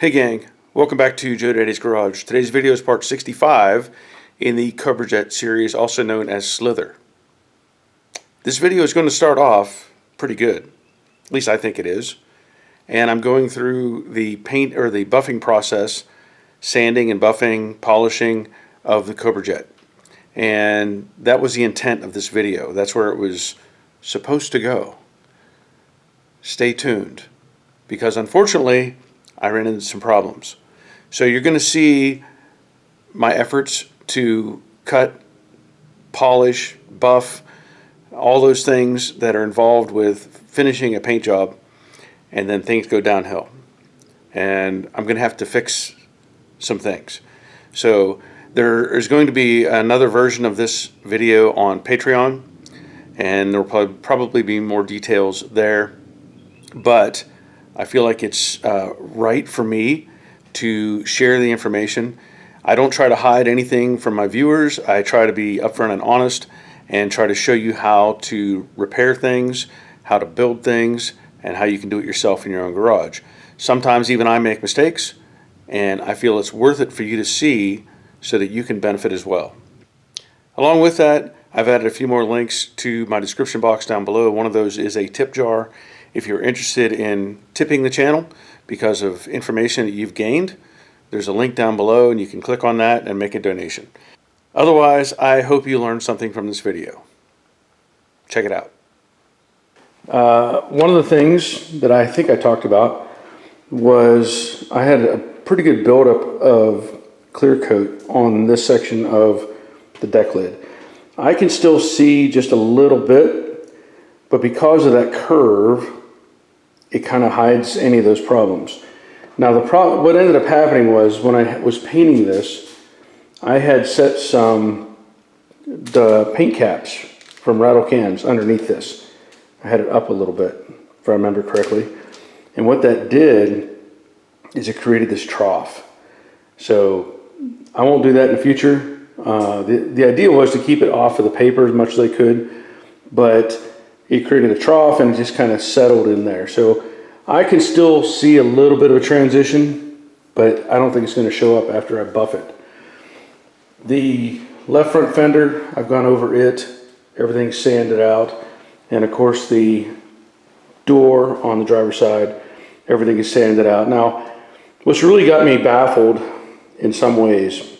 Hey gang, welcome back to Joe Daddy's Garage. Today's video is part 65 in the Coverjet series, also known as Slither. This video is going to start off pretty good, at least I think it is. And I'm going through the paint or the buffing process, sanding and buffing, polishing of the Coverjet. And that was the intent of this video. That's where it was supposed to go. Stay tuned, because unfortunately I ran into some problems. So you're going to see my efforts to cut, polish, buff, all those things that are involved with finishing a paint job, and then things go downhill. And I'm going to have to fix some things. So there is going to be another version of this video on Patreon, and there will probably be more details there. But I feel like it's right for me to share the information. I don't try to hide anything from my viewers. I try to be upfront and honest and try to show you how to repair things, how to build things, and how you can do it yourself in your own garage. Sometimes even I make mistakes, and I feel it's worth it for you to see so that you can benefit as well. Along with that, I've added a few more links to my description box down below. One of those is a tip jar. If you're interested in tipping the channel because of information that you've gained, there's a link down below and you can click on that and make a donation. Otherwise, I hope you learned something from this video. Check it out. One of the things that I think I talked about was I had a pretty good buildup of clear coat on this section of the deck lid. I can still see just a little bit, but because of that curve, it kind of hides any of those problems. Now what ended up happening was when I was painting this, I had set the paint caps from rattle cans underneath this. I had it up a little bit, if I remember correctly. And what that did is it created this trough. So I won't do that in the future. The idea was to keep it off of the paper as much as I could, but it created a trough and it just kind of settled in there. So I can still see a little bit of a transition, but I don't think it's going to show up after I buff it. The left front fender, I've gone over it. Everything's sanded out. And of course the door on the driver's side, everything is sanded out. Now, what's really got me baffled in some ways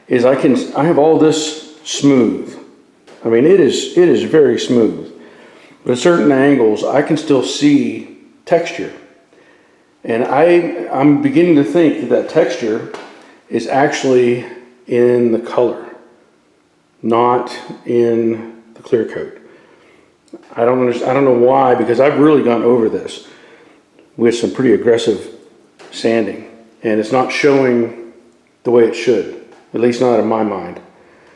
is I have all this smooth. I mean, it is very smooth. But at certain angles, I can still see texture. And I'm beginning to think that texture is actually in the color, not in the clear coat. I don't know why, because I've really gone over this with some pretty aggressive sanding, and it's not showing the way it should, at least not in my mind.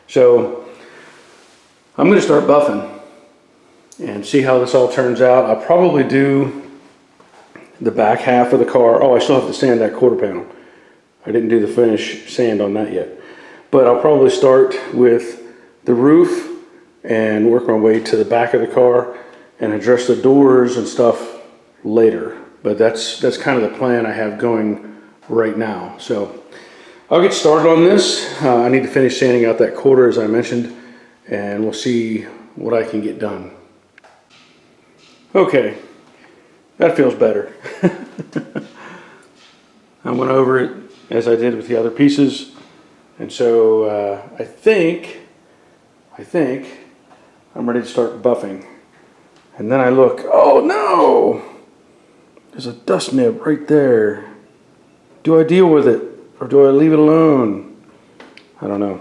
So I'm going to start buffing and see how this all turns out. I'll probably do the back half of the car. Oh, I still have to sand that quarter panel. I didn't do the finish sand on that yet. But I'll probably start with the roof and work my way to the back of the car and address the doors and stuff later. But that's kind of the plan I have going right now. So I'll get started on this. I need to finish sanding out that quarter, as I mentioned, and we'll see what I can get done. Okay, that feels better. I went over it as I did with the other pieces, and so I think I'm ready to start buffing. And then I look, oh no! There's a dust nib right there. Do I deal with it, or do I leave it alone? I don't know.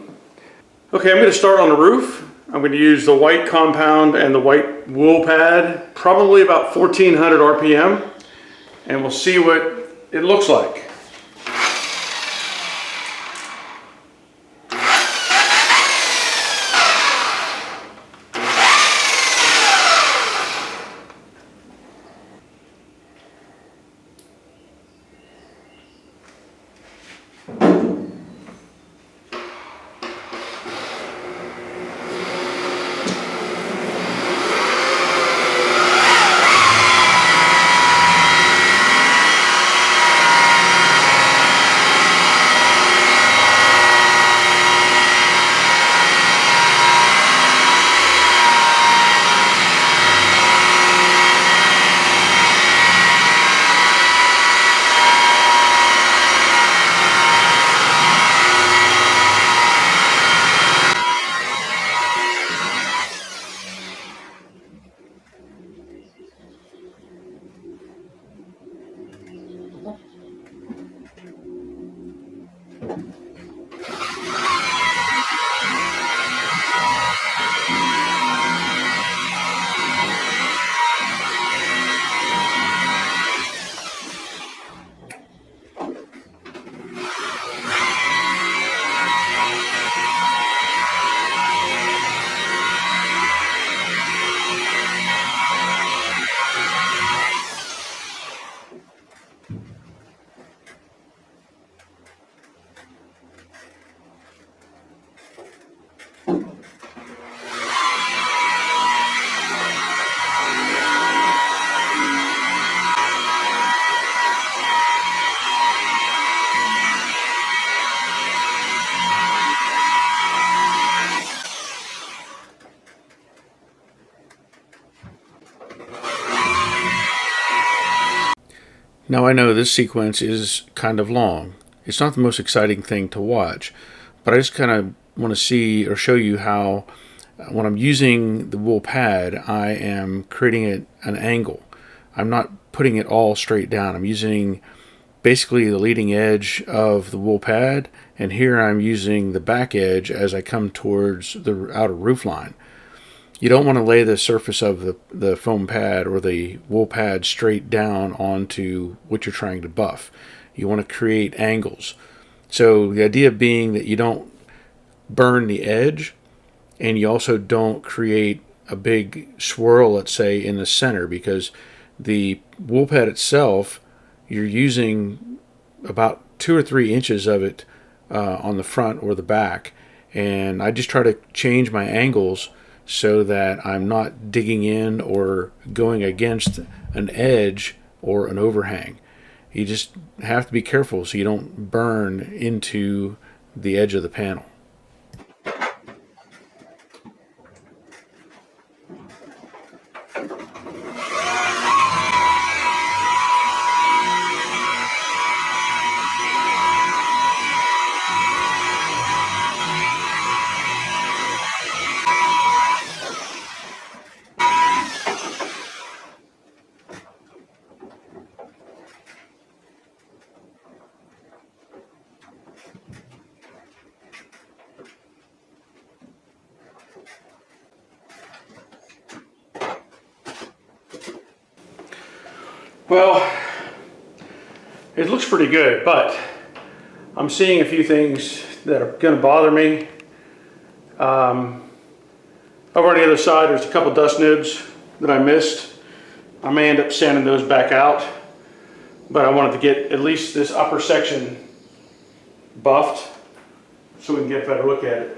Okay, I'm going to start on the roof. I'm going to use the white compound and the white wool pad, probably about 1400 RPM, and we'll see what it looks like. Now I know this sequence is kind of long. It's not the most exciting thing to watch, but I just kind of want to see or show you how when I'm using the wool pad, I am creating an angle. I'm not putting it all straight down. I'm using basically the leading edge of the wool pad, and here I'm using the back edge as I come towards the outer roof line. You don't want to lay the surface of the foam pad or the wool pad straight down onto what you're trying to buff. You want to create angles. So the idea being that you don't burn the edge, and you also don't create a big swirl, let's say, in the center, because the wool pad itself, you're using about 2 or 3 inches of it on the front or the back. And I just try to change my angles so that I'm not digging in or going against an edge or an overhang. You just have to be careful so you don't burn into the edge of the panel. Well, it looks pretty good, but I'm seeing a few things that are going to bother me. Over on the other side, there's a couple dust nibs that I missed. I may end up sanding those back out, but I wanted to get at least this upper section buffed so we can get a better look at it.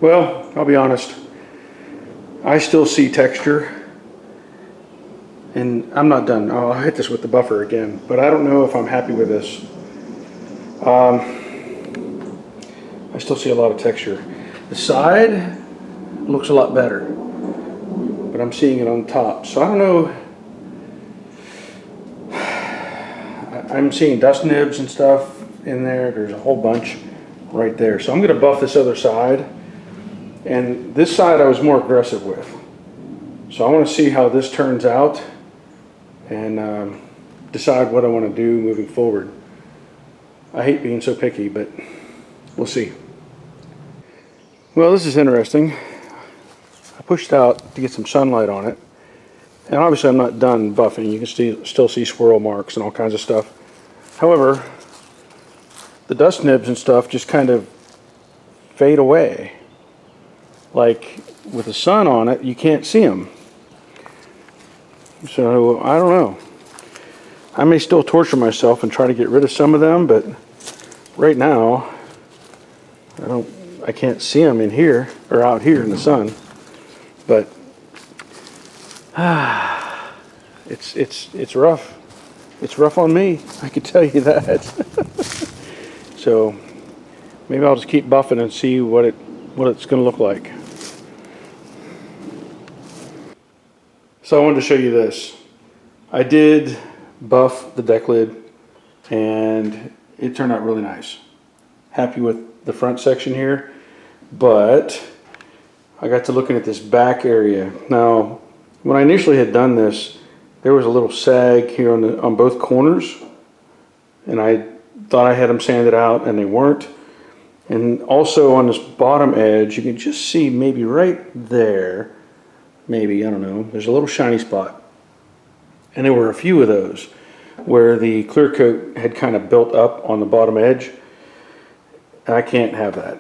Well, I'll be honest, I still see texture, and I'm not done. I'll hit this with the buffer again, but I don't know if I'm happy with this. I still see a lot of texture. The side looks a lot better, but I'm seeing it on top. So I don't know. I'm seeing dust nibs and stuff in there. There's a whole bunch right there. So I'm going to buff this other side. And this side I was more aggressive with. So I want to see how this turns out and decide what I want to do moving forward. I hate being so picky, but we'll see. Well, this is interesting. I pushed out to get some sunlight on it. And obviously I'm not done buffing. You can still see swirl marks and all kinds of stuff. However, the dust nibs and stuff just kind of fade away. Like with the sun on it, you can't see them. So I don't know. I may still torture myself and try to get rid of some of them, but right now I can't see them in here or out here in the sun. But it's rough. It's rough on me, I can tell you that. So maybe I'll just keep buffing and see what it's going to look like. So I wanted to show you this. I did buff the deck lid and it turned out really nice. Happy with the front section here, but I got to looking at this back area. Now, when I initially had done this, there was a little sag here on both corners, and I thought I had them sanded out and they weren't. And also on this bottom edge, you can just see maybe right there, maybe, I don't know, there's a little shiny spot. And there were a few of those where the clear coat had kind of built up on the bottom edge. I can't have that.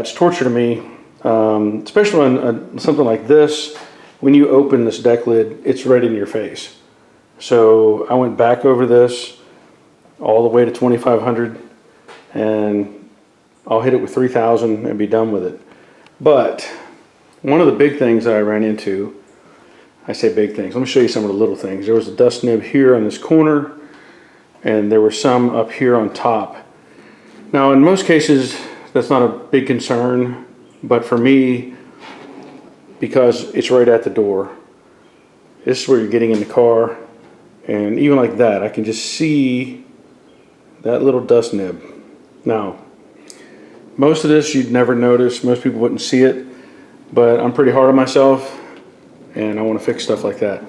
It's torture to me, especially on something like this. When you open this deck lid, it's right in your face. So I went back over this all the way to 2500, and I'll hit it with 3000 and be done with it. But one of the big things that I ran into, I say big things, let me show you some of the little things. There was a dust nib here on this corner, and there were some up here on top. Now in most cases that's not a big concern, but for me, because it's right at the door, this is where you're getting in the car, and even like that I can just see that little dust nib. Now most of this you'd never notice, most people wouldn't see it, but I'm pretty hard on myself and I want to fix stuff like that.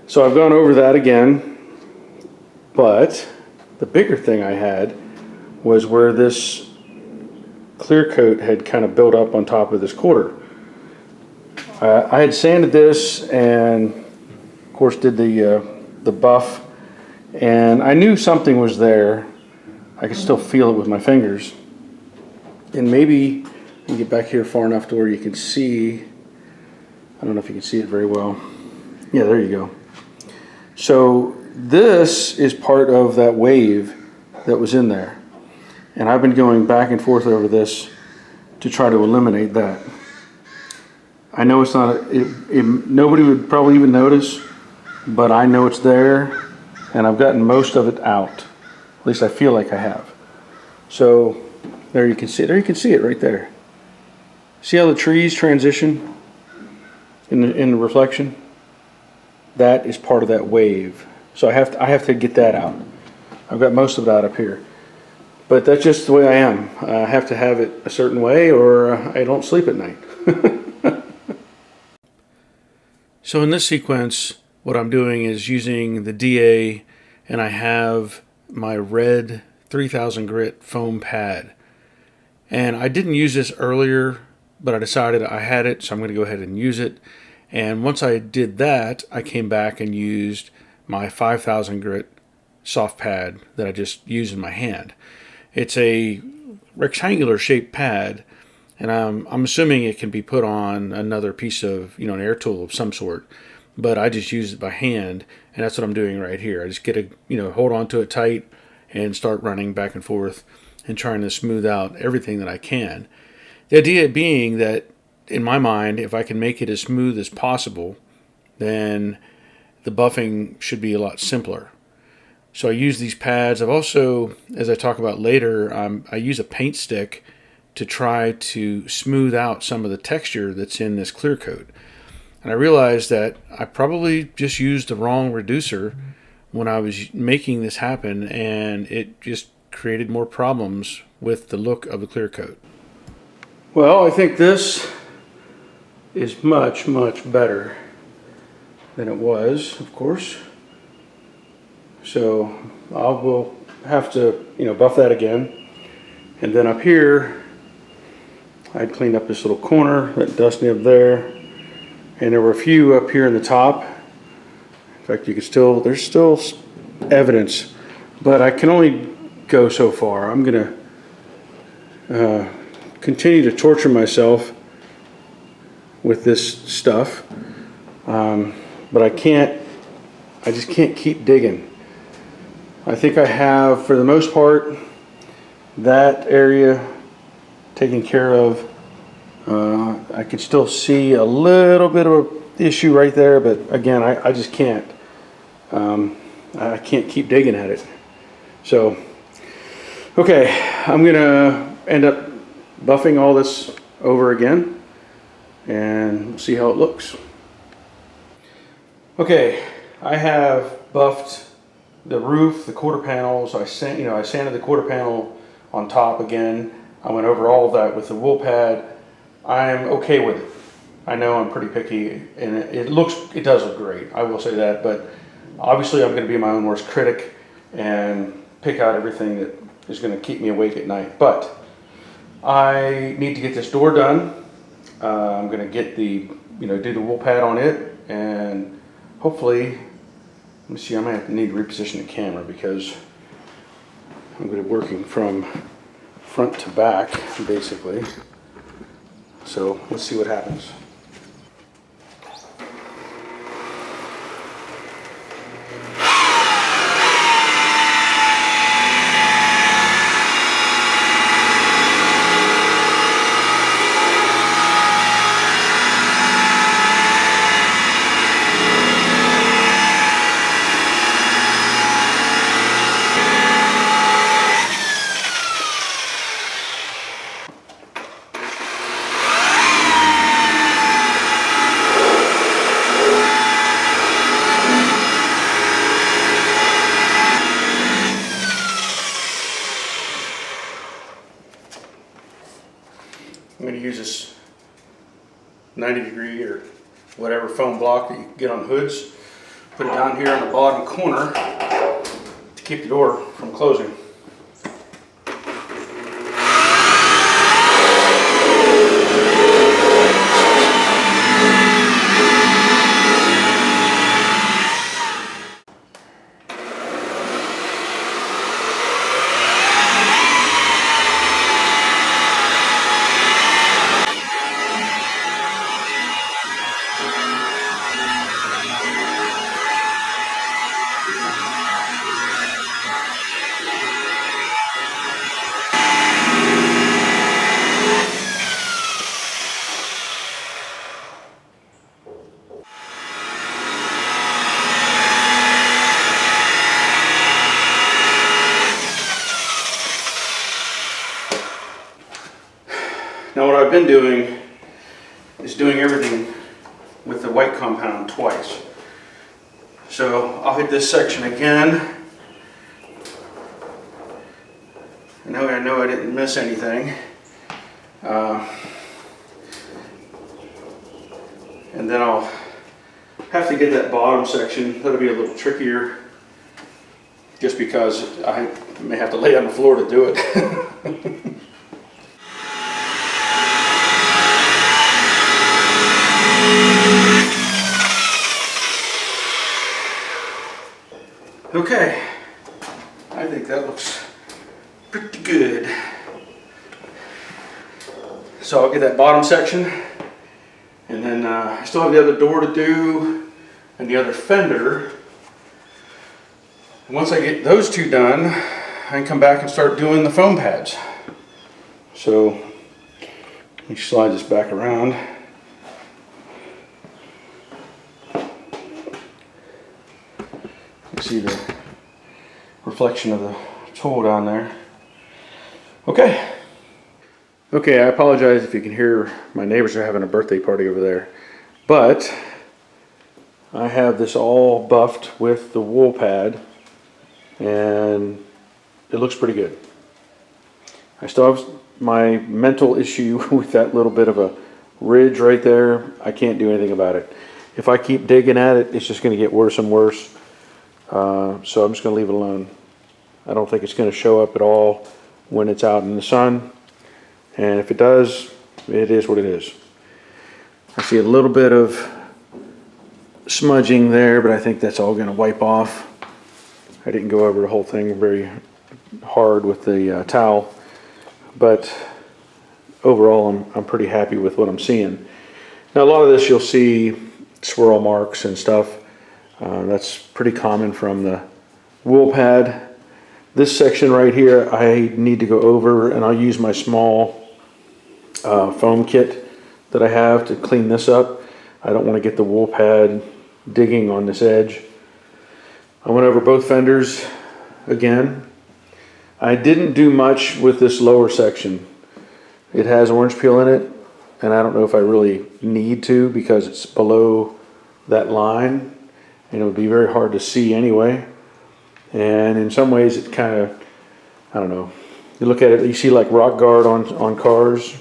So I've gone over that again, but the bigger thing I had was where this clear coat had kind of built up on top of this quarter. I had sanded this and of course did the buff, and I knew something was there. I could still feel it with my fingers. And maybe let me get back here far enough to where you can see. I don't know if you can see it very well. Yeah, there you go. So this is part of that wave that was in there. And I've been going back and forth over this to try to eliminate that. I know it's not, nobody would probably even notice, but I know it's there, and I've gotten most of it out. At least I feel like I have. So there you can see it right there. See how the trees transition in the reflection? That is part of that wave. So I have to get that out. I've got most of it out up here. But that's just the way I am. I have to have it a certain way or I don't sleep at night. So in this sequence, what I'm doing is using the DA, and I have my red 3000 grit foam pad. And I didn't use this earlier, but I decided I had it, so I'm going to go ahead and use it. And once I did that, I came back and used my 5000 grit soft pad that I just used in my hand. It's a rectangular shaped pad, and I'm assuming it can be put on another piece of, an air tool of some sort, but I just use it by hand, and that's what I'm doing right here. I just get hold on to it tight and start running back and forth and trying to smooth out everything that I can. The idea being that, in my mind, if I can make it as smooth as possible, then the buffing should be a lot simpler. So I use these pads. I've also, as I talk about later, I use a paint stick to try to smooth out some of the texture that's in this clear coat. And I realized that I probably just used the wrong reducer when I was making this happen, and it just created more problems with the look of the clear coat. Well, I think this is much, much better than it was, of course. So we'll have to, buff that again. And then up here, I'd cleaned up this little corner, that dust nib there. And there were a few up here in the top. In fact, there's still evidence, but I can only go so far. I'm gonna continue to torture myself with this stuff, but I just can't keep digging. I think I have, for the most part, that area taken care of. I can still see a little bit of an issue right there, but again, I just can't. I can't keep digging at it. So, okay, I'm gonna end up buffing all this over again and see how it looks. Okay, I have buffed the roof, the quarter panels. I sanded the quarter panel on top again. I went over all of that with the wool pad. I'm okay with it. I know I'm pretty picky, and it does look great. I will say that, but obviously I'm going to be my own worst critic and pick out everything that is going to keep me awake at night. But I need to get this door done. I'm going to get do the wool pad on it, and hopefully, let me see, I might need to reposition the camera because I'm going to be working from front to back, basically. So let's see what happens. I'm going to use this 90-degree or whatever foam block that you can get on hoods. Put it down here on the bottom corner to keep the door from closing. Now what I've been doing is doing everything with the white compound twice. So I'll hit this section again. I know I didn't miss anything. And then I'll have to get that bottom section. That'll be a little trickier just because I may have to lay on the floor to do it. Okay, I think that looks pretty good. So I'll get that bottom section, and then I still have the other door to do and the other fender. And once I get those two done, I can come back and start doing the foam pads. So let me slide this back around. You see the reflection of the tool down there. Okay. Okay, I apologize if you can hear my neighbors are having a birthday party over there. But I have this all buffed with the wool pad and it looks pretty good. I still have my mental issue with that little bit of a ridge right there. I can't do anything about it. If I keep digging at it, it's just going to get worse and worse. So I'm just going to leave it alone. I don't think it's going to show up at all when it's out in the sun. And if it does, it is what it is. I see a little bit of smudging there, but I think that's all going to wipe off. I didn't go over the whole thing very hard with the towel, but overall I'm pretty happy with what I'm seeing. Now a lot of this you'll see swirl marks and stuff. That's pretty common from the wool pad. This section right here I need to go over, and I'll use my small foam kit that I have to clean this up. I don't want to get the wool pad digging on this edge. I went over both fenders again. I didn't do much with this lower section. It has orange peel in it, and I don't know if I really need to because it's below that line and it would be very hard to see anyway. And in some ways it kind of, I don't know, you look at it, you see like rock guard on cars,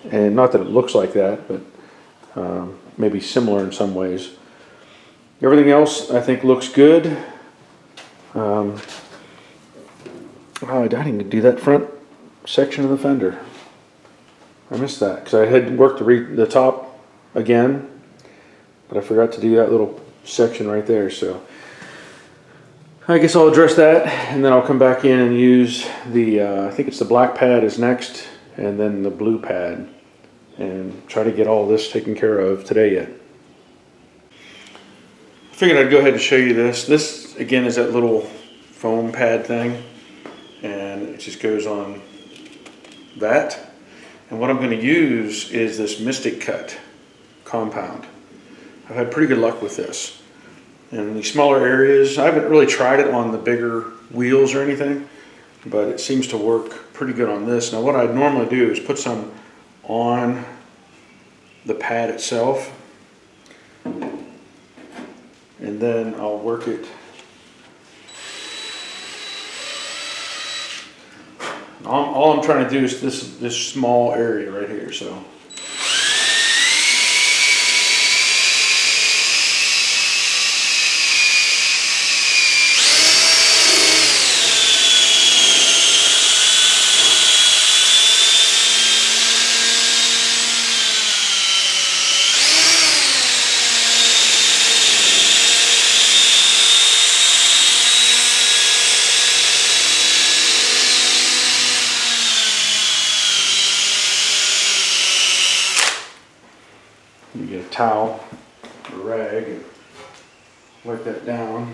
and not that it looks like that, but maybe similar in some ways. Everything else I think looks good. Oh, I didn't do that front section of the fender. I missed that because I had worked the top again, but I forgot to do that little section right there. So I guess I'll address that, and then I'll come back in and use the, I think it's the black pad is next, and then the blue pad, and try to get all this taken care of today yet. I figured I'd go ahead and show you this. This again is that little foam pad thing, and it just goes on that. And what I'm going to use is this Mystic Cut compound. I've had pretty good luck with this. In the smaller areas, I haven't really tried it on the bigger wheels or anything, but it seems to work pretty good on this. Now what I normally do is put some on the pad itself, and then I'll work it. All I'm trying to do is this small area right here. So you get a towel, a rag, and wipe that down.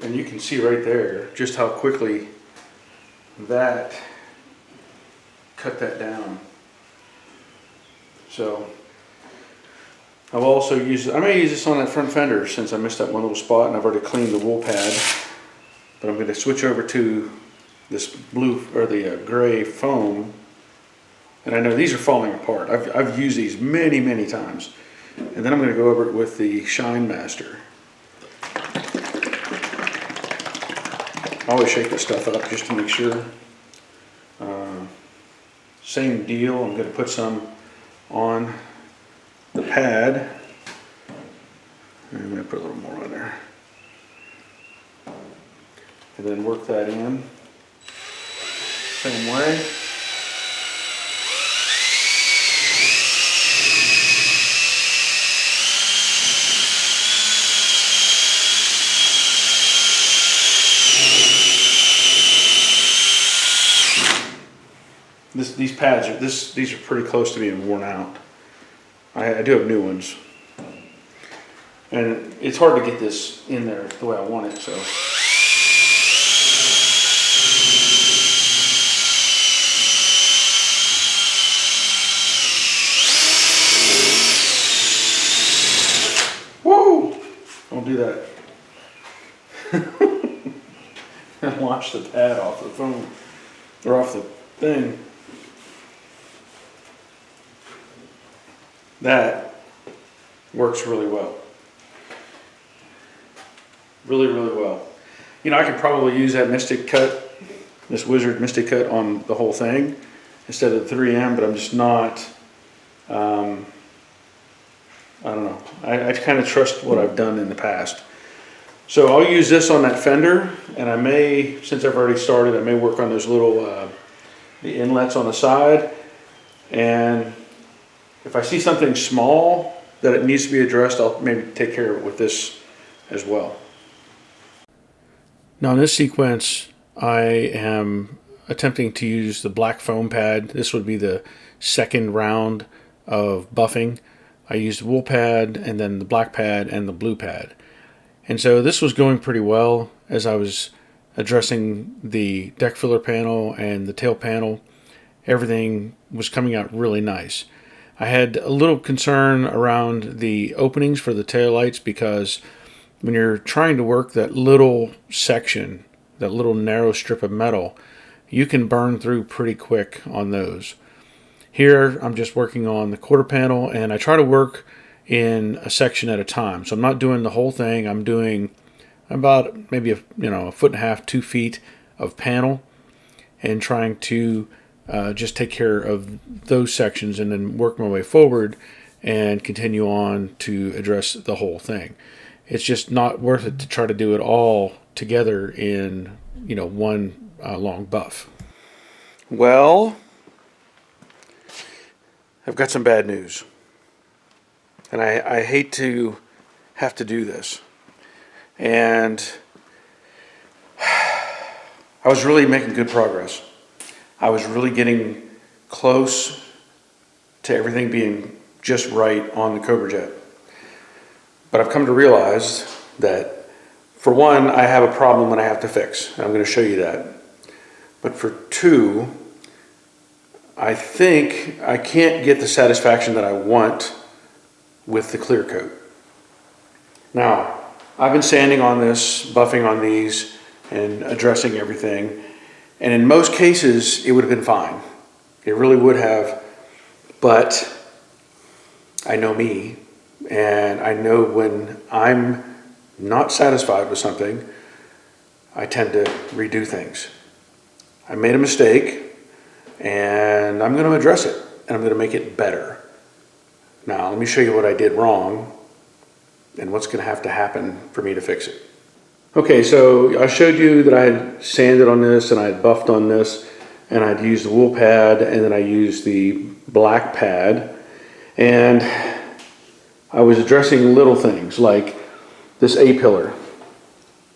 And you can see right there just how quickly that cut that down. So I will also use, I may use this on that front fender since I missed that one little spot, and I've already cleaned the wool pad. But I'm going to switch over to this blue or the gray foam. And I know these are falling apart. I've used these many, many times. And then I'm going to go over it with the Shine Master. I always shake this stuff up just to make sure. Same deal, I'm going to put some on the pad. And I'm going to put a little more on there. And then work that in. Same way. These pads are these are pretty close to being worn out. I do have new ones, and it's hard to get this in there the way I want it. So whoa! Don't do that. And wash the pad off the phone or off the thing. That works really well. Really, really well. You know, I could probably use that Mystic Cut, this Wizard Mystic Cut on the whole thing instead of the 3M, but I'm just not, I don't know. I kind of trust what I've done in the past. So I'll use this on that fender, and I may, since I've already started, I may work on those little, the inlets on the side. And if I see something small that it needs to be addressed, I'll maybe take care of it with this as well. Now in this sequence, I am attempting to use the black foam pad. This would be the second round of buffing. I used wool pad and then the black pad and the blue pad. And so this was going pretty well as I was addressing the deck filler panel and the tail panel. Everything was coming out really nice. I had a little concern around the openings for the taillights because when you're trying to work that little section, that little narrow strip of metal, you can burn through pretty quick on those. Here I'm just working on the quarter panel, and I try to work in a section at a time. So I'm not doing the whole thing. I'm doing about maybe a foot and a half, 2 feet of panel, and trying to just take care of those sections and then work my way forward and continue on to address the whole thing. It's just not worth it to try to do it all together in one long buff. Well, I've got some bad news, and I hate to have to do this. And I was really making good progress. I was really getting close to everything being just right on the Cobra Jet. But I've come to realize that, for one, I have a problem that I have to fix. And I'm going to show you that. But for two, I think I can't get the satisfaction that I want with the clear coat. Now, I've been sanding on this, buffing on these, and addressing everything. And in most cases, it would have been fine. It really would have. But I know me, and I know when I'm not satisfied with something, I tend to redo things. I made a mistake, and I'm going to address it, and I'm going to make it better. Now, let me show you what I did wrong and what's going to have to happen for me to fix it. Okay, so I showed you that I had sanded on this and I had buffed on this, and I'd used the wool pad and then I used the black pad, and I was addressing little things like this A-pillar.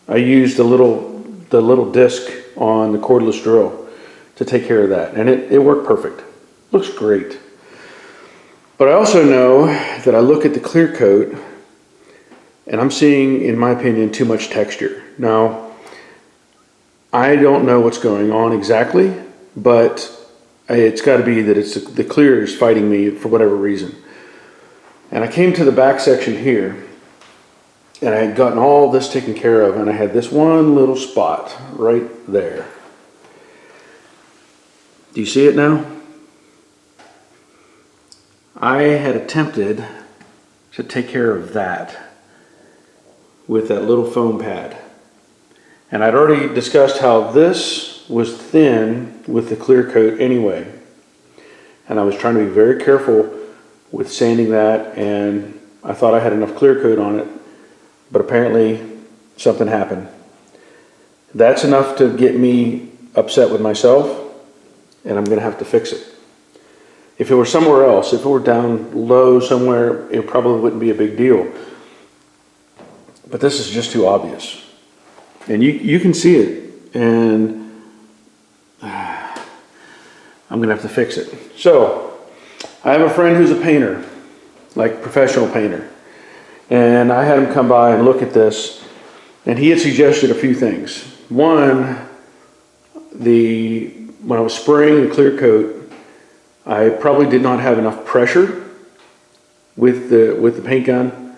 I used the little disc on the cordless drill to take care of that, and it worked perfect. Looks great. But I also know that I look at the clear coat and I'm seeing, in my opinion, too much texture. Now, I don't know what's going on exactly, but it's got to be that it's the clear is fighting me for whatever reason. And I came to the back section here, and I had gotten all this taken care of, and I had this one little spot right there. Do you see it now? I had attempted to take care of that with that little foam pad. And I'd already discussed how this was thin with the clear coat anyway. And I was trying to be very careful with sanding that, and I thought I had enough clear coat on it, but apparently something happened. That's enough to get me upset with myself, and I'm gonna have to fix it. If it were somewhere else, if it were down low somewhere, it probably wouldn't be a big deal. But this is just too obvious. And you can see it, and I'm gonna have to fix it. So, I have a friend who's a painter, like professional painter. And I had him come by and look at this, and he had suggested a few things. One, when I was spraying the clear coat, I probably did not have enough pressure with the paint gun,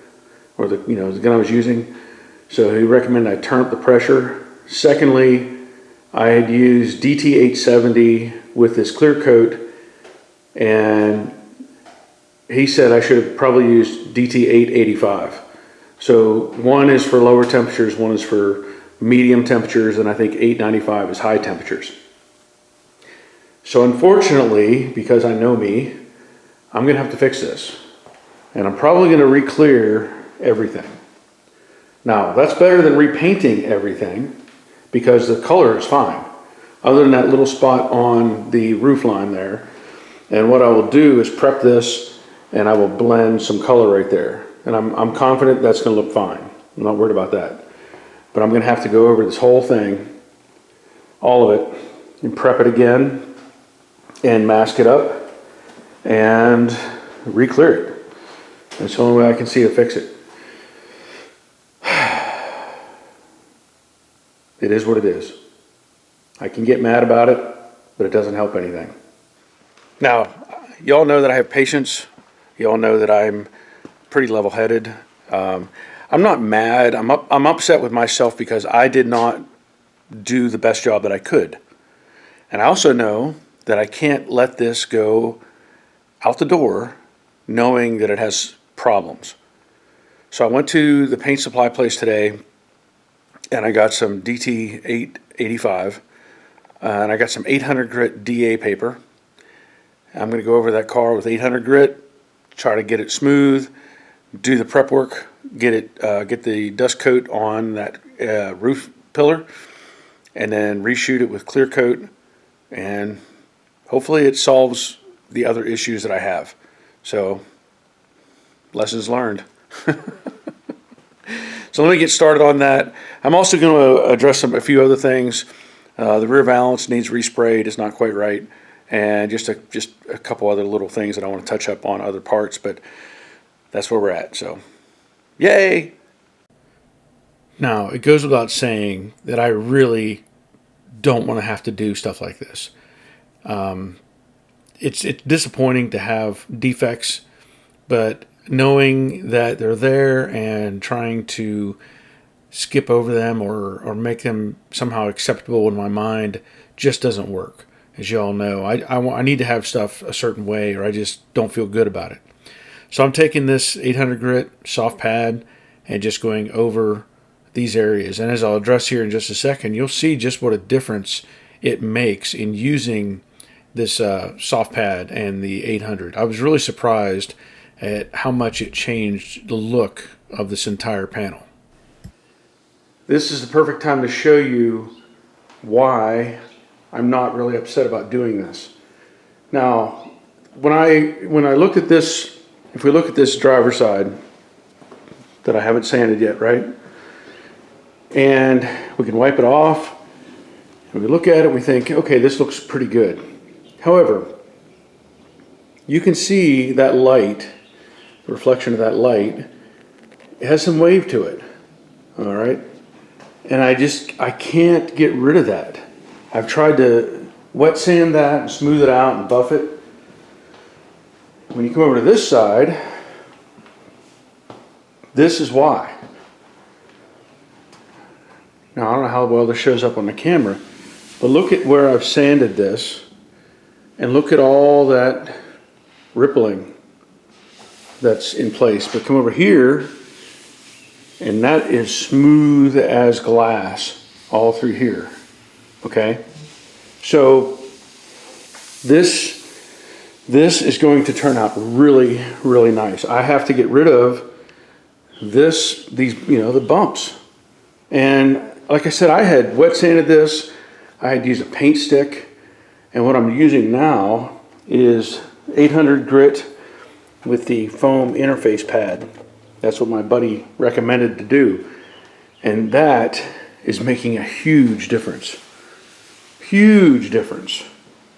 or the gun I was using. So he recommended I turn up the pressure. Secondly, I had used DT870 with this clear coat, and he said I should have probably used DT885. So one is for lower temperatures, one is for medium temperatures, and I think 895 is high temperatures. So unfortunately, because I know me, I'm gonna have to fix this. And I'm probably gonna re-clear everything. Now, that's better than repainting everything because the color is fine, other than that little spot on the roof line there. And what I will do is prep this, and I will blend some color right there. And I'm confident that's gonna look fine. I'm not worried about that. but I'm going to have to go over this whole thing, all of it, and prep it again and mask it up and re-clear it. That's the only way I can see to fix it. It is what it is. I can get mad about it, but it doesn't help anything. Now, y'all know that I have patience. Y'all know that I'm pretty level-headed. I'm not mad. I'm upset with myself because I did not do the best job that I could. And I also know that I can't let this go out the door knowing that it has problems. So I went to the paint supply place today and I got some DT 885 and I got some 800 grit DA paper. I'm going to go over that car with 800 grit, try to get it smooth, do the prep work, get the dust coat on that roof pillar, and then reshoot it with clear coat, and hopefully it solves the other issues that I have. So, lessons learned. So let me get started on that. I'm also going to address a few other things. The rear valance needs resprayed. It's not quite right. And just a couple other little things that I want to touch up on other parts, but that's where we're at. So, yay! Now, it goes without saying that I really don't want to have to do stuff like this. It's disappointing to have defects, but knowing that they're there and trying to skip over them or make them somehow acceptable in my mind just doesn't work. As you all know, I need to have stuff a certain way or I just don't feel good about it. So I'm taking this 800 grit soft pad and just going over these areas. And as I'll address here in just a second, you'll see just what a difference it makes in using this soft pad and the 800. I was really surprised at how much it changed the look of this entire panel. This is the perfect time to show you why I'm not really upset about doing this. Now, when I looked at this, if we look at this driver's side that I haven't sanded yet, right? And we can wipe it off, and we look at it and we think, okay, this looks pretty good. However, you can see that light, the reflection of that light, it has some wave to it, all right? And I can't get rid of that. I've tried to wet sand that and smooth it out and buff it. When you come over to this side, this is why. Now, I don't know how well this shows up on the camera, but look at where I've sanded this and look at all that rippling that's in place. But come over here, and that is smooth as glass all through here. Okay? So this is going to turn out really, really nice. I have to get rid of these, the bumps. And like I said, I had wet sanded this. I had used a paint stick. And what I'm using now is 800 grit with the foam interface pad. That's what my buddy recommended to do. And that is making a huge difference. Huge difference.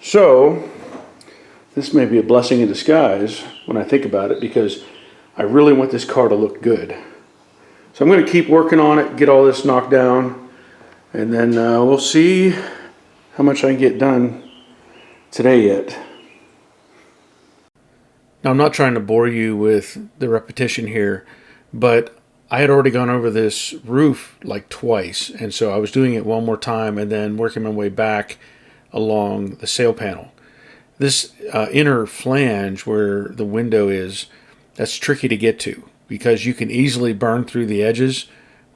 So, this may be a blessing in disguise when I think about it, because I really want this car to look good. So I'm going to keep working on it, get all this knocked down, and then we'll see how much I can get done today yet. Now, I'm not trying to bore you with the repetition here, but I had already gone over this roof like twice, and so I was doing it one more time and then working my way back along the sail panel. This inner flange where the window is, that's tricky to get to because you can easily burn through the edges.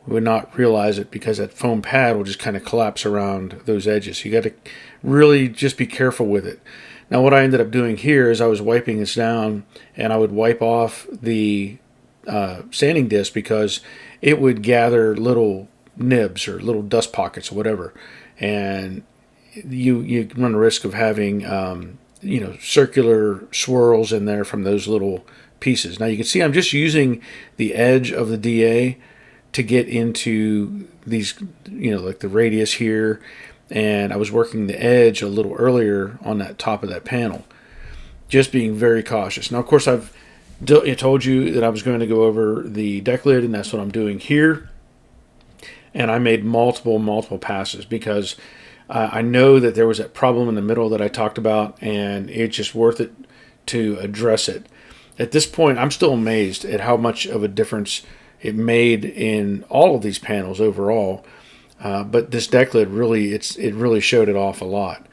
We would not realize it because that foam pad will just kind of collapse around those edges. So you got to really just be careful with it. Now, what I ended up doing here is I was wiping this down, and I would wipe off the sanding disc because it would gather little nibs or little dust pockets or whatever, and you run the risk of having circular swirls in there from those little pieces. Now you can see I'm just using the edge of the DA to get into these, like the radius here, and I was working the edge a little earlier on that top of that panel. Just being very cautious. Now, of course, I've told you that I was going to go over the deck lid, and that's what I'm doing here. And I made multiple passes because I know that there was that problem in the middle that I talked about, and it's just worth it to address it. At this point, I'm still amazed at how much of a difference it made in all of these panels overall. But this deck lid really, it really showed it off a lot.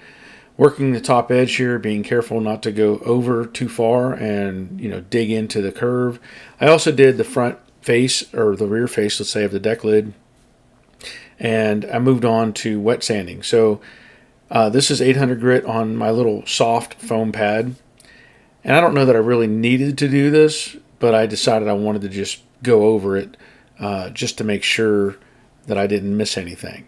Working the top edge here, being careful not to go over too far and dig into the curve. I also did the front face, or the rear face, let's say, of the deck lid, and I moved on to wet sanding. So this is 800 grit on my little soft foam pad, and I don't know that I really needed to do this, but I decided I wanted to just go over it just to make sure that I didn't miss anything.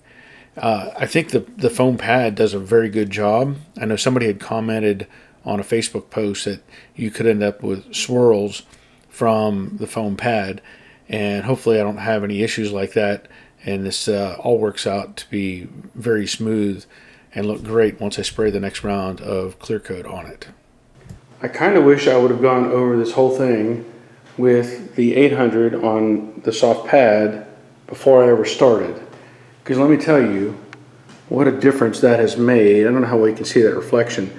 I think the foam pad does a very good job. I know somebody had commented on a Facebook post that you could end up with swirls from the foam pad, and hopefully I don't have any issues like that, and this all works out to be very smooth and look great once I spray the next round of clear coat on it. I kind of wish I would have gone over this whole thing with the 800 on the soft pad before I ever started. Because let me tell you what a difference that has made. I don't know how well you can see that reflection.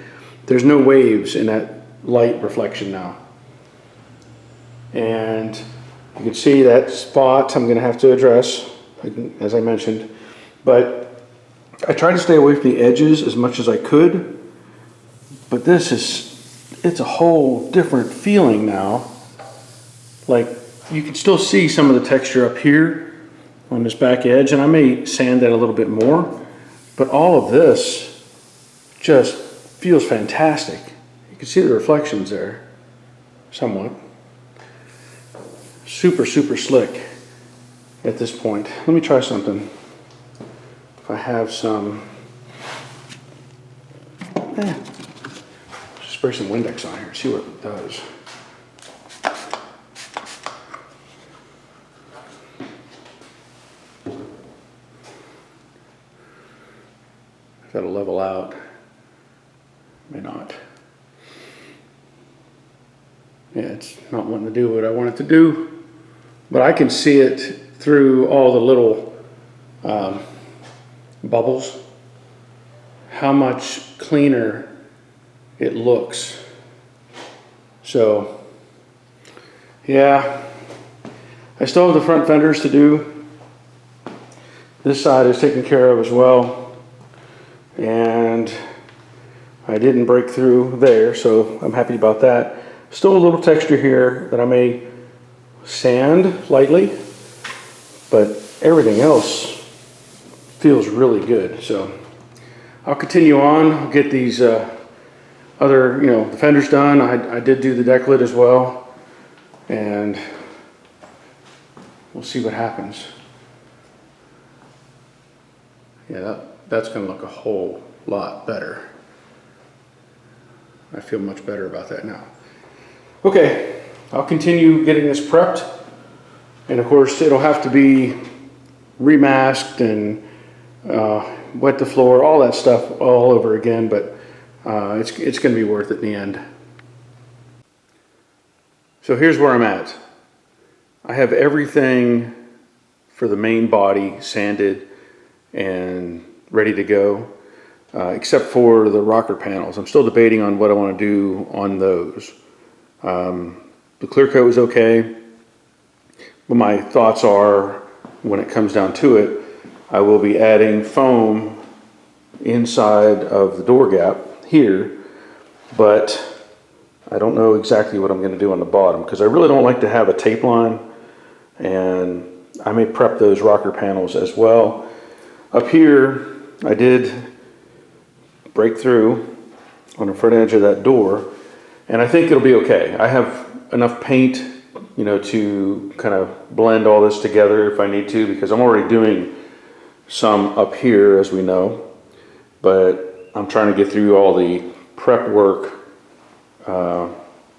There's no waves in that light reflection now. And you can see that spot I'm going to have to address, as I mentioned. But I tried to stay away from the edges as much as I could. But it's a whole different feeling now. Like, you can still see some of the texture up here on this back edge, and I may sand that a little bit more, but all of this just feels fantastic. You can see the reflections there somewhat. Super slick at this point. Let me try something. If I have some, spray some Windex on here, see what it does. That'll level out. May not. Yeah, it's not wanting to do what I want it to do, but I can see it through all the little bubbles, how much cleaner it looks. So, yeah, I still have the front fenders to do. This side is taken care of as well. And I didn't break through there, so I'm happy about that. Still a little texture here that I may sand lightly, but everything else feels really good. So I'll continue on. I'll get these other, the fenders done. I did do the deck lid as well, and we'll see what happens. Yeah, that's going to look a whole lot better. I feel much better about that now. Okay, I'll continue getting this prepped, and of course it'll have to be remasked and wet the floor, all that stuff all over again, but it's going to be worth it in the end. So here's where I'm at. I have everything for the main body sanded and ready to go, except for the rocker panels. I'm still debating on what I want to do on those. The clear coat was okay, but my thoughts are, when it comes down to it, I will be adding foam inside of the door gap here, but I don't know exactly what I'm going to do on the bottom, because I really don't like to have a tape line, and I may prep those rocker panels as well. Up here, I did break through on the front edge of that door, and I think it'll be okay. I have enough paint, to kind of blend all this together if I need to, because I'm already doing some up here, as we know, but I'm trying to get through all the prep work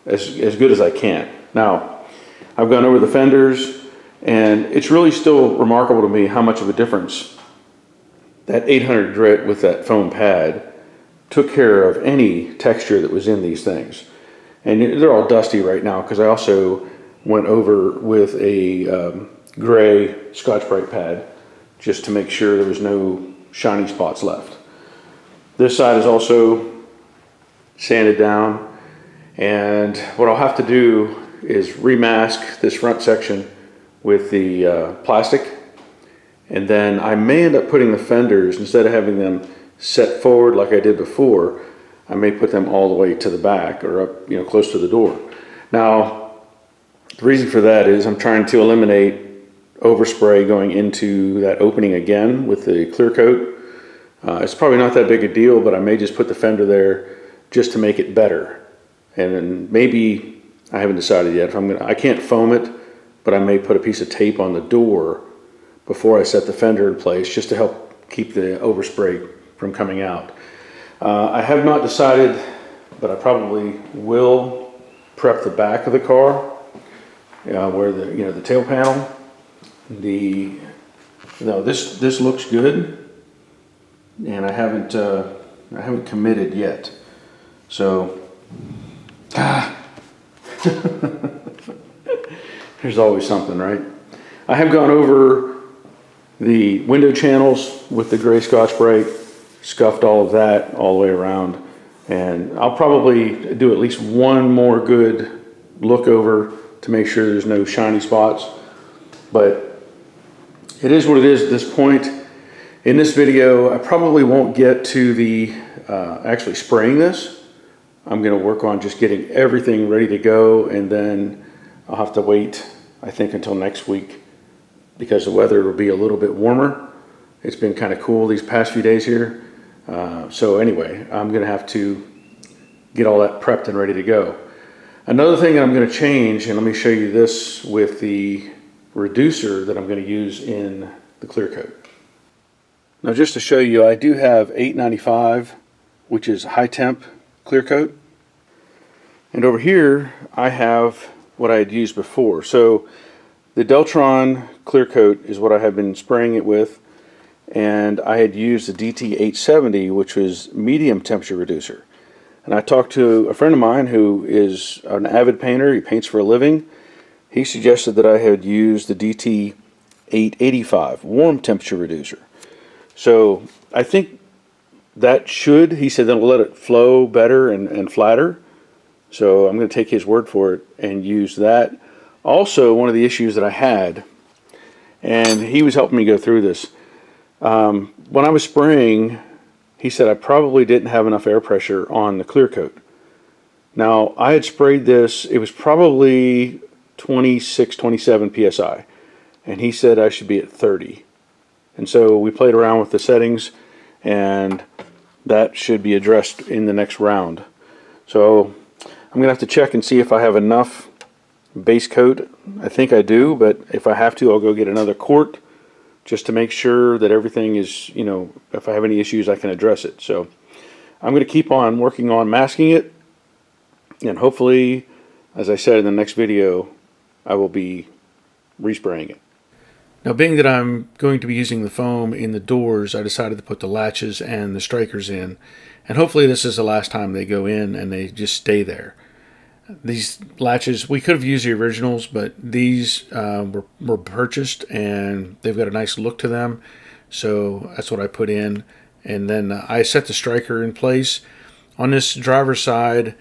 as good as I can. Now, I've gone over the fenders, And it's really still remarkable to me how much of a difference that 800 grit with that foam pad took care of any texture that was in these things. And they're all dusty right now because I also went over with a gray Scotch-Brite pad just to make sure there was no shiny spots left. This side is also sanded down, and what I'll have to do is remask this front section with the plastic, and then I may end up putting the fenders, instead of having them set forward like I did before, I may put them all the way to the back or up, you know, close to the door. Now, the reason for that is I'm trying to eliminate overspray going into that opening again with the clear coat. It's probably not that big a deal, but I may just put the fender there just to make it better. And then maybe, I haven't decided yet if I can't foam it, but I may put a piece of tape on the door before I set the fender in place just to help keep the overspray from coming out. I have not decided, but I probably will prep the back of the car, where the tail panel. This looks good, and I haven't committed yet. So there's always something, right? I have gone over the window channels with the gray Scotch-Brite, scuffed all of that all the way around, and I'll probably do at least one more good look over to make sure there's no shiny spots. But it is what it is at this point. In this video, I probably won't get to the actually spraying this. I'm going to work on just getting everything ready to go, and then I'll have to wait, I think, until next week because the weather will be a little bit warmer. It's been kind of cool these past few days here. So anyway, I'm going to have to get all that prepped and ready to go. Another thing I'm going to change, and let me show you this with the reducer that I'm going to use in the clear coat. Now, just to show you, I do have 895, which is high temp clear coat, and over here I have what I had used before. So the Deltron clear coat is what I have been spraying it with, and I had used the DT870, which was medium temperature reducer. And I talked to a friend of mine who is an avid painter. He paints for a living. He suggested that I had used the DT885 warm temperature reducer. So I think that should, he said, that'll let it flow better and flatter. So I'm going to take his word for it and use that. Also, one of the issues that I had, and he was helping me go through this, when I was spraying, he said I probably didn't have enough air pressure on the clear coat. Now, I had sprayed this, it was probably 26, 27 psi, and he said I should be at 30. And so we played around with the settings, and that should be addressed in the next round. So I'm going to have to check and see if I have enough base coat. I think I do, but if I have to, I'll go get another quart just to make sure that everything is, if I have any issues, I can address it. So I'm going to keep on working on masking it, and hopefully, as I said in the next video, I will be respraying it. Now, being that I'm going to be using the foam in the doors, I decided to put the latches and the strikers in, and hopefully this is the last time they go in and they just stay there. These latches, we could have used the originals, but these were purchased and they've got a nice look to them, so that's what I put in. And then I set the striker in place. On this driver's side,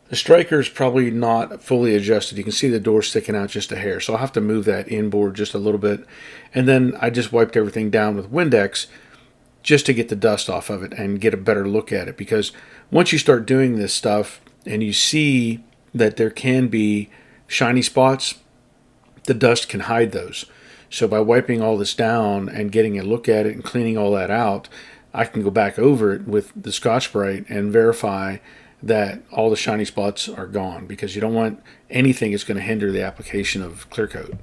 the striker is probably not fully adjusted. You can see the door sticking out just a hair, so I'll have to move that inboard just a little bit. And then I just wiped everything down with Windex just to get the dust off of it and get a better look at it, because once you start doing this stuff and you see that there can be shiny spots, the dust can hide those. So by wiping all this down and getting a look at it and cleaning all that out, I can go back over it with the Scotch-Brite and verify that all the shiny spots are gone, because you don't want anything that's going to hinder the application of clear coat.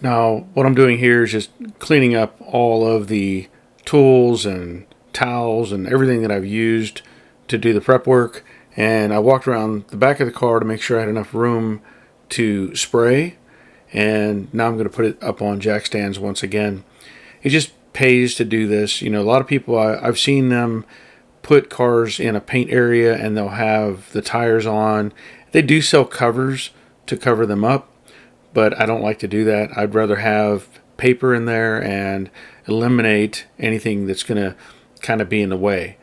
Now, what I'm doing here is just cleaning up all of the tools and towels and everything that I've used to do the prep work. And I walked around the back of the car to make sure I had enough room to spray. and now I'm going to put it up on jack stands once again. It just pays to do this. You know, a lot of people, I've seen them put cars in a paint area and they'll have the tires on. They do sell covers to cover them up, but I don't like to do that. I'd rather have paper in there and eliminate anything that's going to kind of be in the way.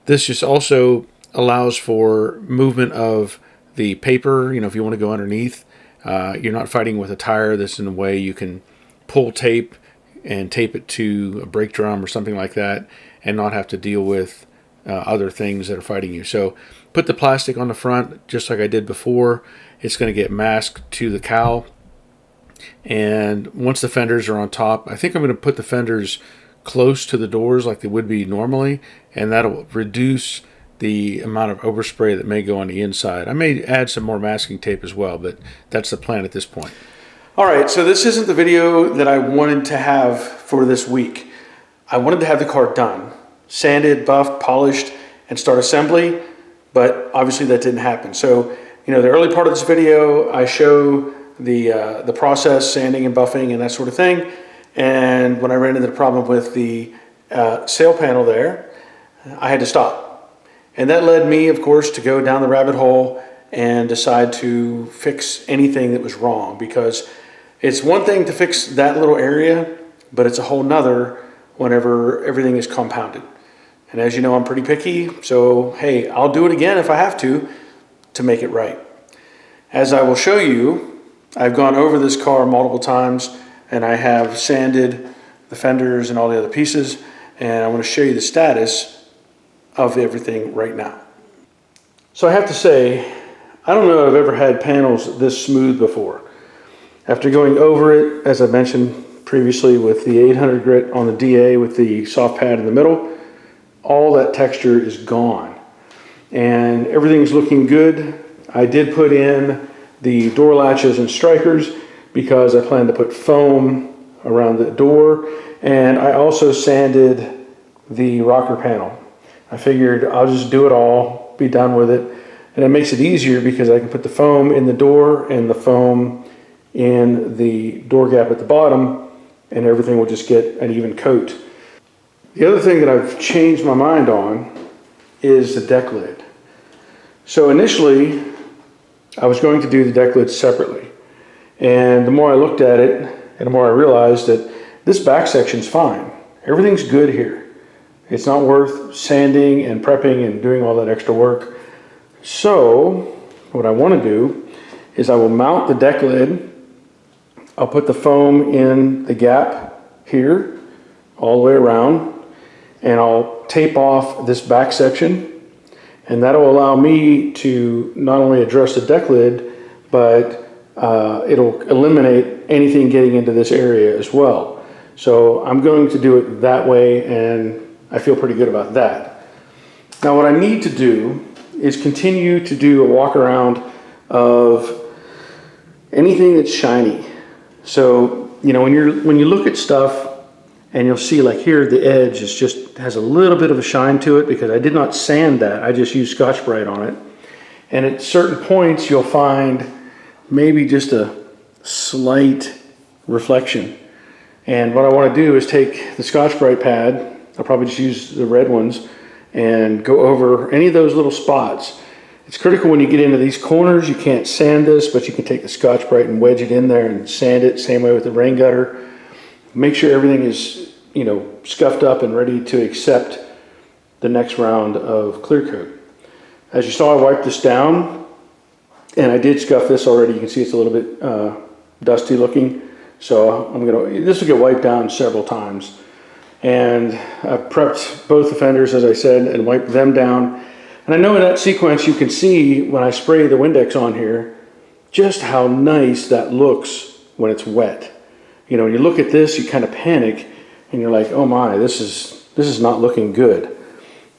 This just also allows for movement of the paper. You know, if you want to go underneath, you're not fighting with a tire that's in the way. You can pull tape and tape it to a brake drum or something like that and not have to deal with other things that are fighting you. So put the plastic on the front just like I did before. It's going to get masked to the cowl. And once the fenders are on top, I think I'm going to put the fenders close to the doors like they would be normally, and that'll reduce the amount of overspray that may go on the inside. I may add some more masking tape as well, but that's the plan at this point. All right, so this isn't the video that I wanted to have for this week. I wanted to have the car done, sanded, buffed, polished, and start assembly, but obviously that didn't happen. So, you know, the early part of this video, I show the process, sanding and buffing and that sort of thing. And when I ran into the problem with the sail panel there, I had to stop. And that led me, of course, to go down the rabbit hole and decide to fix anything that was wrong, because it's one thing to fix that little area, but it's a whole nother whenever everything is compounded. And as you know, I'm pretty picky, so hey, I'll do it again if I have to make it right. As I will show you, I've gone over this car multiple times, and I have sanded the fenders and all the other pieces, and I want to show you the status of everything right now. So I have to say, I don't know if I've ever had panels this smooth before. After going over it, as I mentioned previously, with the 800 grit on the DA with the soft pad in the middle, all that texture is gone. And everything's looking good. I did put in the door latches and strikers because I plan to put foam around the door, and I also sanded the rocker panel. I figured I'll just do it all, be done with it, and it makes it easier because I can put the foam in the door and the foam in the door gap at the bottom, and everything will just get an even coat. The other thing that I've changed my mind on is the deck lid. So initially, I was going to do the deck lid separately. And the more I looked at it, and the more I realized that this back section's fine. Everything's good here. It's not worth sanding and prepping and doing all that extra work. So what I want to do is I will mount the deck lid. I'll put the foam in the gap here all the way around, and I'll tape off this back section. And that'll allow me to not only address the deck lid, but it'll eliminate anything getting into this area as well. So I'm going to do it that way, and I feel pretty good about that. Now what I need to do is continue to do a walk around of anything that's shiny. So, you know, when you look at stuff, and you'll see like here the edge is just has a little bit of a shine to it because I did not sand that. I just used Scotch-Brite on it. And at certain points you'll find maybe just a slight reflection. And what I want to do is take the Scotch-Brite pad, I'll probably just use the red ones, and go over any of those little spots. It's critical when you get into these corners, you can't sand this, but you can take the Scotch-Brite and wedge it in there and sand it, same way with the rain gutter. Make sure everything is, you know, scuffed up and ready to accept the next round of clear coat. As you saw, I wiped this down, and I did scuff this already. You can see it's a little bit dusty looking. So this will get wiped down several times. And I prepped both the fenders, as I said, and wiped them down. And I know in that sequence you can see when I spray the Windex on here just how nice that looks when it's wet. You know, when you look at this, you kind of panic and you're like, oh my, this is not looking good.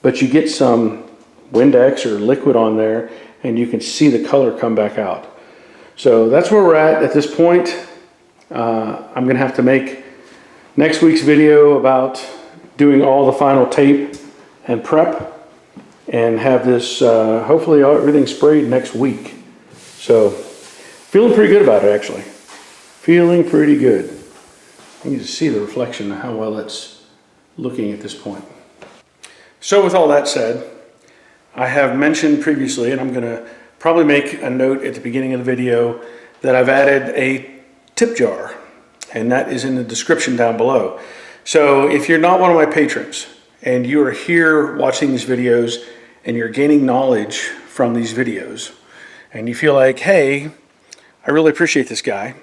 But you get some Windex or liquid on there and you can see the color come back out. So that's where we're at this point. I'm going to have to make next week's video about doing all the final tape and prep and have this, hopefully everything sprayed next week. So feeling pretty good about it, actually. feeling pretty good. You can just see the reflection of how well that's looking at this point. So with all that said, I have mentioned previously, and I'm going to probably make a note at the beginning of the video, that I've added a tip jar, and that is in the description down below. So if you're not one of my patrons and you are here watching these videos and you're gaining knowledge from these videos and you feel like, hey, I really appreciate this guy,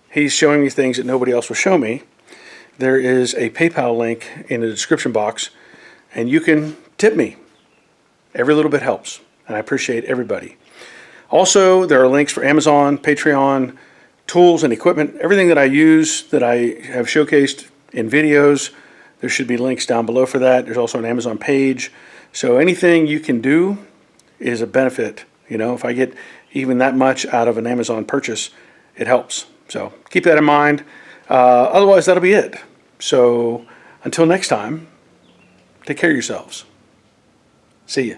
he's showing me things that nobody else will show me, there is a PayPal link in the description box and you can tip me. Every little bit helps, and I appreciate everybody. Also, there are links for Amazon, Patreon, tools and equipment, everything that I use that I have showcased in videos. There should be links down below for that. There's also an Amazon page. So anything you can do is a benefit. You know, if I get even that much out of an Amazon purchase, it helps. So keep that in mind. Otherwise, that'll be it. So until next time, take care of yourselves. See ya.